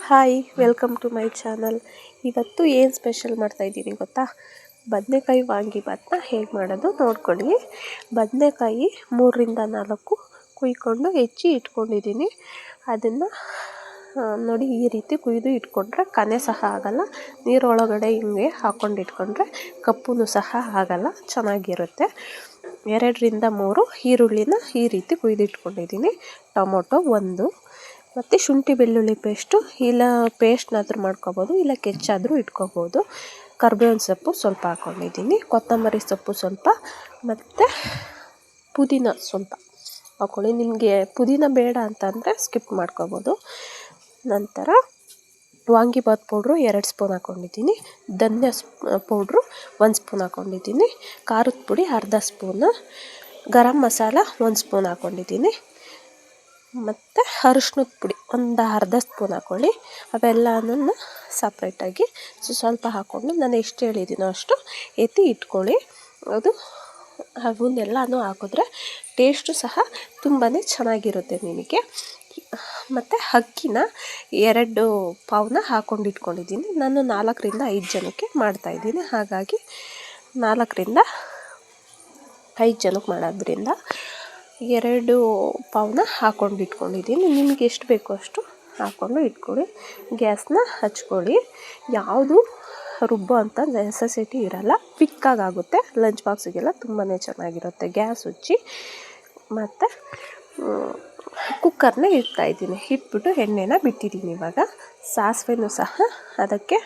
Hi, welcome to my channel. ಇವತ್ತು ಏನು special ಮಾಡ್ತಾಯಿದ್ದೀನಿ ಗೊತ್ತಾ? ಬದನೆಕಾಯಿ ವಾಂಗಿಬಾತನ್ನ ಹೇಗೆ ಮಾಡೋದು ನೋಡ್ಕೊಳ್ಳಿ. ಬದನೆಕಾಯಿ 3ರಿಂದ 4 ಕುಯ್ಕೊಂಡು ಹೆಚ್ಚಿ ಇಟ್ಕೊಂಡಿದ್ದೀನಿ. ಅದನ್ನು ನೋಡಿ, ಈ ರೀತಿ ಕುಯ್ದು ಇಟ್ಕೊಂಡ್ರೆ ಕನೆ ಸಹ ಆಗೋಲ್ಲ. ನೀರೊಳಗಡೆ ಹಿಂಗೆ ಹಾಕ್ಕೊಂಡು ಇಟ್ಕೊಂಡ್ರೆ ಕಪ್ಪು ಸಹ ಆಗೋಲ್ಲ, ಚೆನ್ನಾಗಿರುತ್ತೆ. 2ರಿಂದ 3 ಈರುಳ್ಳಿನ ಈ ರೀತಿ ಕುಯ್ದು ಇಟ್ಕೊಂಡಿದ್ದೀನಿ. ಟೊಮೊಟೊ 1 ಮತ್ತು ಶುಂಠಿ ಬೆಳ್ಳುಳ್ಳಿ ಪೇಸ್ಟು, ಇಲ್ಲ ಪೇಸ್ಟ್ನಾದರೂ ಮಾಡ್ಕೊಬೋದು, ಇಲ್ಲ ಕೆಚ್ಚಾದರೂ ಇಟ್ಕೊಬೋದು. ಕರ್ಬೇವಿನ ಸೊಪ್ಪು ಸ್ವಲ್ಪ ಹಾಕ್ಕೊಂಡಿದ್ದೀನಿ, ಕೊತ್ತಂಬರಿ ಸೊಪ್ಪು ಸ್ವಲ್ಪ, ಮತ್ತು ಪುದೀನ ಸ್ವಲ್ಪ ಹಾಕ್ಕೊಳ್ಳಿ. ನಿಮಗೆ ಪುದೀನ ಬೇಡ ಅಂತಂದರೆ ಸ್ಕಿಪ್ ಮಾಡ್ಕೊಬೋದು. ನಂತರ ವಾಂಗಿಬಾತ್ ಪೌಡ್ರು 2 ಸ್ಪೂನ್ ಹಾಕ್ಕೊಂಡಿದ್ದೀನಿ, ಧನಿಯಾ ಪೌಡ್ರು 1 ಸ್ಪೂನ್ ಹಾಕ್ಕೊಂಡಿದ್ದೀನಿ, ಖಾರದ ಪುಡಿ ಅರ್ಧ ಸ್ಪೂನು, ಗರಂ ಮಸಾಲ 1 ಸ್ಪೂನ್ ಹಾಕ್ಕೊಂಡಿದ್ದೀನಿ, ಮತ್ತು ಅರಿಶಿನದ ಪುಡಿ ಒಂದು ಅರ್ಧ ಸ್ಪೂನ್ ಹಾಕ್ಕೊಳ್ಳಿ. ಅವೆಲ್ಲನೂ ಸಪ್ರೇಟಾಗಿ ಸ್ವಲ್ಪ ಹಾಕ್ಕೊಂಡು ನಾನು ಎಷ್ಟು ಹೇಳಿದ್ದೀನೋ ಅಷ್ಟು ಎತ್ತಿ ಇಟ್ಕೊಳ್ಳಿ. ಅವನ್ನೆಲ್ಲನೂ ಹಾಕಿದ್ರೆ ಟೇಸ್ಟು ಸಹ ತುಂಬಾ ಚೆನ್ನಾಗಿರುತ್ತೆ ನಿಮಗೆ. ಮತ್ತು ಅಕ್ಕಿನ 2 ಪಾವನ್ನ ಹಾಕ್ಕೊಂಡು ಇಟ್ಕೊಂಡಿದ್ದೀನಿ. ನಾನು 4ರಿಂದ 5 ಜನಕ್ಕೆ ಮಾಡ್ತಾಯಿದ್ದೀನಿ, ಹಾಗಾಗಿ 4ರಿಂದ 5 ಜನಕ್ಕೆ ಮಾಡೋದ್ರಿಂದ 2 ಪಾವನ್ನ ಹಾಕ್ಕೊಂಡು ಇಟ್ಕೊಂಡಿದ್ದೀನಿ. ನಿಮಗೆ ಎಷ್ಟು ಬೇಕೋ ಅಷ್ಟು ಹಾಕ್ಕೊಂಡು ಇಟ್ಕೊಳ್ಳಿ. ಗ್ಯಾಸ್ನ ಹಚ್ಕೊಳ್ಳಿ. ಯಾವುದು ರುಬ್ಬೋ ಅಂತ ನೆಸೆಸಿಟಿ ಇರೋಲ್ಲ, ಕ್ವಿಕ್ಕಾಗುತ್ತೆ. ಲಂಚ್ ಬಾಕ್ಸಿಗೆಲ್ಲ ತುಂಬಾ ಚೆನ್ನಾಗಿರುತ್ತೆ. ಗ್ಯಾಸ್ ಹಚ್ಚಿ ಮತ್ತು ಕುಕ್ಕರ್ನ ಇಟ್ಬಿಟ್ಟು ಎಣ್ಣೆನ ಬಿಟ್ಟಿದ್ದೀನಿ. ಇವಾಗ ಸಾಸಿವೆನೂ ಸಹ ಅದಕ್ಕೆ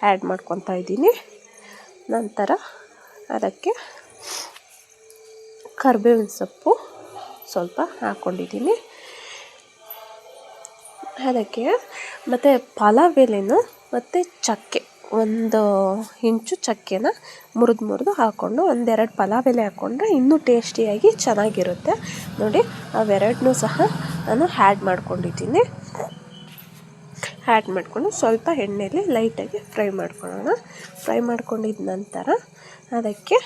ಆ್ಯಡ್ ಮಾಡ್ಕೊತಾ ಇದ್ದೀನಿ. ನಂತರ ಅದಕ್ಕೆ ಕರಿಬೇವಿನ ಸೊಪ್ಪು ಸ್ವಲ್ಪ ಹಾಕ್ಕೊಂಡಿದ್ದೀನಿ. ಅದಕ್ಕೆ ಮತ್ತು ಪಲಾವ್ ಎಲೆನೂ ಮತ್ತು ಚಕ್ಕೆ 1 ಇಂಚು ಚಕ್ಕೆನ ಮುರಿದು ಹಾಕ್ಕೊಂಡು 1-2 ಪಲಾವ್ ಎಲೆ ಹಾಕ್ಕೊಂಡ್ರೆ ಇನ್ನೂ ಟೇಸ್ಟಿಯಾಗಿ ಚೆನ್ನಾಗಿರುತ್ತೆ. ನೋಡಿ, ಅವೆರಡನ್ನೂ ಸಹ ನಾನು ಆ್ಯಡ್ ಮಾಡ್ಕೊಂಡಿದ್ದೀನಿ. ಆ್ಯಡ್ ಮಾಡಿಕೊಂಡು ಸ್ವಲ್ಪ ಎಣ್ಣೆಯಲ್ಲಿ ಲೈಟಾಗಿ ಫ್ರೈ ಮಾಡ್ಕೊಳ್ಳೋಣ. ಫ್ರೈ ಮಾಡ್ಕೊಂಡಿದ್ದ ನಂತರ ಅದಕ್ಕೆ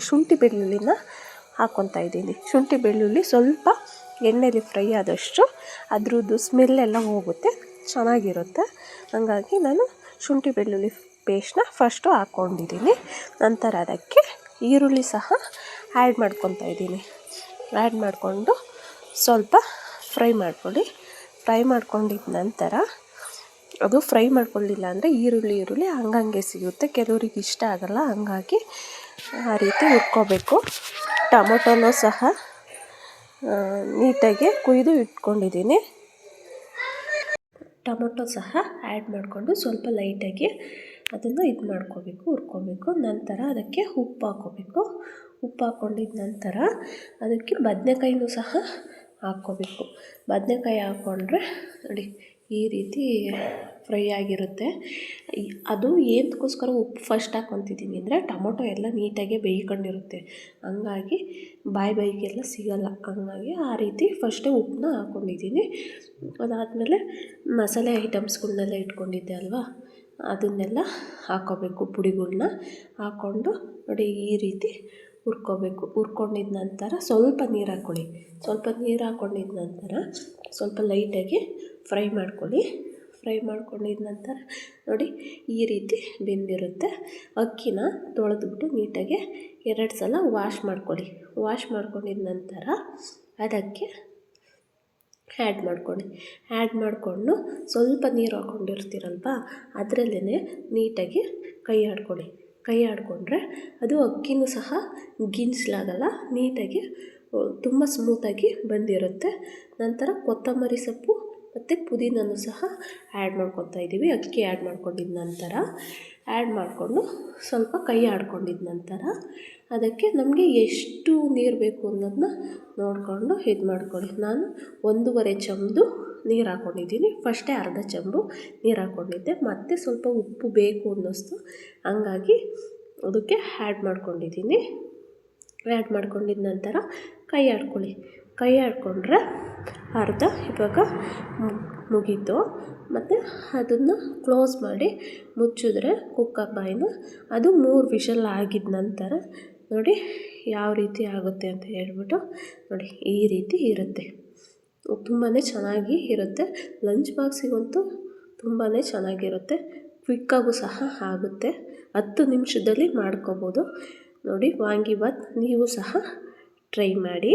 ಶುಂಠಿ ಬೆಳ್ಳುಳ್ಳಿನ ಹಾಕ್ಕೊತಾ ಇದ್ದೀನಿ. ಶುಂಠಿ ಬೆಳ್ಳುಳ್ಳಿ ಸ್ವಲ್ಪ ಎಣ್ಣೆಯಲ್ಲಿ ಫ್ರೈ ಆದಷ್ಟು ಅದ್ರದ್ದು ಸ್ಮೆಲ್ಲೆಲ್ಲ ಹೋಗುತ್ತೆ, ಚೆನ್ನಾಗಿರುತ್ತೆ. ಹಾಗಾಗಿ ನಾನು ಶುಂಠಿ ಬೆಳ್ಳುಳ್ಳಿ ಪೇಸ್ಟ್ನ ಫಸ್ಟು ಹಾಕ್ಕೊಂಡಿದ್ದೀನಿ. ನಂತರ ಅದಕ್ಕೆ ಈರುಳ್ಳಿ ಸಹ ಆ್ಯಡ್ ಮಾಡ್ಕೊತಾ ಇದ್ದೀನಿ. ಆ್ಯಡ್ ಮಾಡಿಕೊಂಡು ಸ್ವಲ್ಪ ಫ್ರೈ ಮಾಡ್ಕೊಳ್ಳಿ. ಫ್ರೈ ಮಾಡ್ಕೊಂಡಿದ್ದ ನಂತರ ಅದು ಫ್ರೈ ಮಾಡ್ಕೊಳ್ಳಿಲ್ಲ ಅಂದರೆ ಈರುಳ್ಳಿ ಹಂಗಂಗೆ ಸಿಗುತ್ತೆ, ಕೆಲವ್ರಿಗೆ ಇಷ್ಟ ಆಗೋಲ್ಲ. ಹಂಗಾಗಿ ಆ ರೀತಿ ಹುರ್ಕೋಬೇಕು. ಟೊಮೊಟೊನೂ ಸಹ ನೀಟಾಗಿ ಕುಯ್ದು ಇಟ್ಕೊಂಡಿದ್ದೀನಿ. ಟೊಮೊಟೊ ಸಹ ಆ್ಯಡ್ ಮಾಡಿಕೊಂಡು ಸ್ವಲ್ಪ ಲೈಟಾಗಿ ಅದನ್ನು ಹುರ್ಕೋಬೇಕು. ನಂತರ ಅದಕ್ಕೆ ಉಪ್ಪು ಹಾಕ್ಕೋಬೇಕು. ಉಪ್ಪು ಹಾಕ್ಕೊಂಡಿದ್ದ ನಂತರ ಅದಕ್ಕೆ ಬದನೆಕಾಯಿನೂ ಸಹ ಹಾಕ್ಕೋಬೇಕು. ಬದನೆಕಾಯಿ ಹಾಕ್ಕೊಂಡ್ರೆ ನೋಡಿ ಈ ರೀತಿ ಫ್ರೈ ಆಗಿರುತ್ತೆ. ಅದು ಏನಕ್ಕೋಸ್ಕರ ಉಪ್ಪು ಫಸ್ಟ್ ಹಾಕ್ಕೊತಿದ್ದೀನಿ ಅಂದರೆ ಟೊಮೊಟೊ ಎಲ್ಲ ನೀಟಾಗಿ ಬೇಯ್ಕೊಂಡಿರುತ್ತೆ, ಹಂಗಾಗಿ ಬಾಯಿಗೆಲ್ಲ ಸಿಗೋಲ್ಲ. ಹಂಗಾಗಿ ಆ ರೀತಿ ಫಸ್ಟೇ ಉಪ್ಪನ್ನ ಹಾಕ್ಕೊಂಡಿದ್ದೀನಿ. ಅದಾದಮೇಲೆ ಮಸಾಲೆ ಐಟಮ್ಸ್ಗಳನ್ನೆಲ್ಲ ಇಟ್ಕೊಂಡಿದ್ದೆ ಅಲ್ವಾ, ಅದನ್ನೆಲ್ಲ ಹಾಕ್ಕೋಬೇಕು. ಪುಡಿಗಳ್ನ ಹಾಕ್ಕೊಂಡು ನೋಡಿ ಈ ರೀತಿ ಹುರ್ಕೋಬೇಕು. ಹುರ್ಕೊಂಡಿದ್ದ ನಂತರ ಸ್ವಲ್ಪ ನೀರು ಹಾಕ್ಕೊಳ್ಳಿ. ಸ್ವಲ್ಪ ನೀರು ಹಾಕ್ಕೊಂಡಿದ್ದ ನಂತರ ಸ್ವಲ್ಪ ಲೈಟಾಗಿ ಫ್ರೈ ಮಾಡ್ಕೊಳ್ಳಿ. ಫ್ರೈ ಮಾಡ್ಕೊಂಡಿದ್ದ ನಂತರ ನೋಡಿ ಈ ರೀತಿ ಬೆಂದಿರುತ್ತೆ. ಅಕ್ಕಿನ ತೊಳೆದ್ಬಿಟ್ಟು ನೀಟಾಗಿ 2 ಸಲ ವಾಶ್ ಮಾಡ್ಕೊಳ್ಳಿ. ವಾಶ್ ಮಾಡ್ಕೊಂಡಿದ್ದ ನಂತರ ಅದಕ್ಕೆ ಆ್ಯಡ್ ಮಾಡಿಕೊಂಡು ಸ್ವಲ್ಪ ನೀರು ಹಾಕ್ಕೊಂಡಿರ್ತೀರಲ್ವ, ಅದರಲ್ಲೇ ನೀಟಾಗಿ ಕೈ ಆಡಿಕೊಂಡ್ರೆ ಅದು ಅಕ್ಕಿನೂ ಸಹ ಗಿನ್ಸ್ಲಾಗಲ್ಲ, ನೀಟಾಗಿ ತುಂಬ ಸ್ಮೂತಾಗಿ ಬಂದಿರುತ್ತೆ. ನಂತರ ಕೊತ್ತಂಬರಿ ಸೊಪ್ಪು ಮತ್ತು ಪುದೀನನೂ ಸಹ ಆ್ಯಡ್ ಮಾಡ್ಕೊತಾ ಇದ್ದೀವಿ. ಅಕ್ಕಿ ಆ್ಯಡ್ ಮಾಡ್ಕೊಂಡಿದ್ದ ನಂತರ ಆ್ಯಡ್ ಮಾಡಿಕೊಂಡು ಸ್ವಲ್ಪ ಕೈ ಆಡ್ಕೊಂಡಿದ್ದ ನಂತರ ಅದಕ್ಕೆ ನಮಗೆ ಎಷ್ಟು ನೀರು ಬೇಕು ಅನ್ನೋದನ್ನ ನೋಡಿಕೊಂಡು ಮಾಡ್ಕೊಳ್ಳಿ. ನಾನು 1.5 ಚಮಚ ನೀರು ಹಾಕ್ಕೊಂಡಿದ್ದೀನಿ. ಫಸ್ಟೇ ಅರ್ಧ ಚಮಚ ನೀರು ಹಾಕ್ಕೊಂಡಿದ್ದೆ, ಮತ್ತು ಸ್ವಲ್ಪ ಉಪ್ಪು ಬೇಕು ಅನ್ನಿಸ್ತು, ಹಂಗಾಗಿ ಅದಕ್ಕೆ ಆ್ಯಡ್ ಮಾಡ್ಕೊಂಡಿದ್ದೀನಿ. ಆ್ಯಡ್ ಮಾಡ್ಕೊಂಡಿದ್ದ ನಂತರ ಕೈ ಆಡಿಕೊಂಡ್ರೆ ಅರ್ಧ ಇವಾಗ ಮುಗೀತು. ಮತ್ತು ಅದನ್ನು ಕ್ಲೋಸ್ ಮಾಡಿ ಮುಚ್ಚಿದ್ರೆ ಕುಕ್ಕರ್ ಬಾಯಿನ ಅದು 3 ವಿಷಲ್ ಆಗಿದ್ದ ನಂತರ ನೋಡಿ ಯಾವ ರೀತಿ ಆಗುತ್ತೆ ಅಂತ ಹೇಳ್ಬಿಟ್ಟು ನೋಡಿ ಈ ರೀತಿ ಇರುತ್ತೆ. ತುಂಬಾ ಚೆನ್ನಾಗಿ ಇರುತ್ತೆ. ಲಂಚ್ ಬಾಕ್ಸಿಗಂತೂ ತುಂಬಾ ಚೆನ್ನಾಗಿರುತ್ತೆ. ಕ್ವಿಕ್ಕಾಗೂ ಸಹ ಆಗುತ್ತೆ. 10 ನಿಮಿಷದಲ್ಲಿ ಮಾಡ್ಕೋಬೋದು. ನೋಡಿ ವಾಂಗಿಬಾತ್ ನೀವು ಸಹ ಟ್ರೈ ಮಾಡಿ.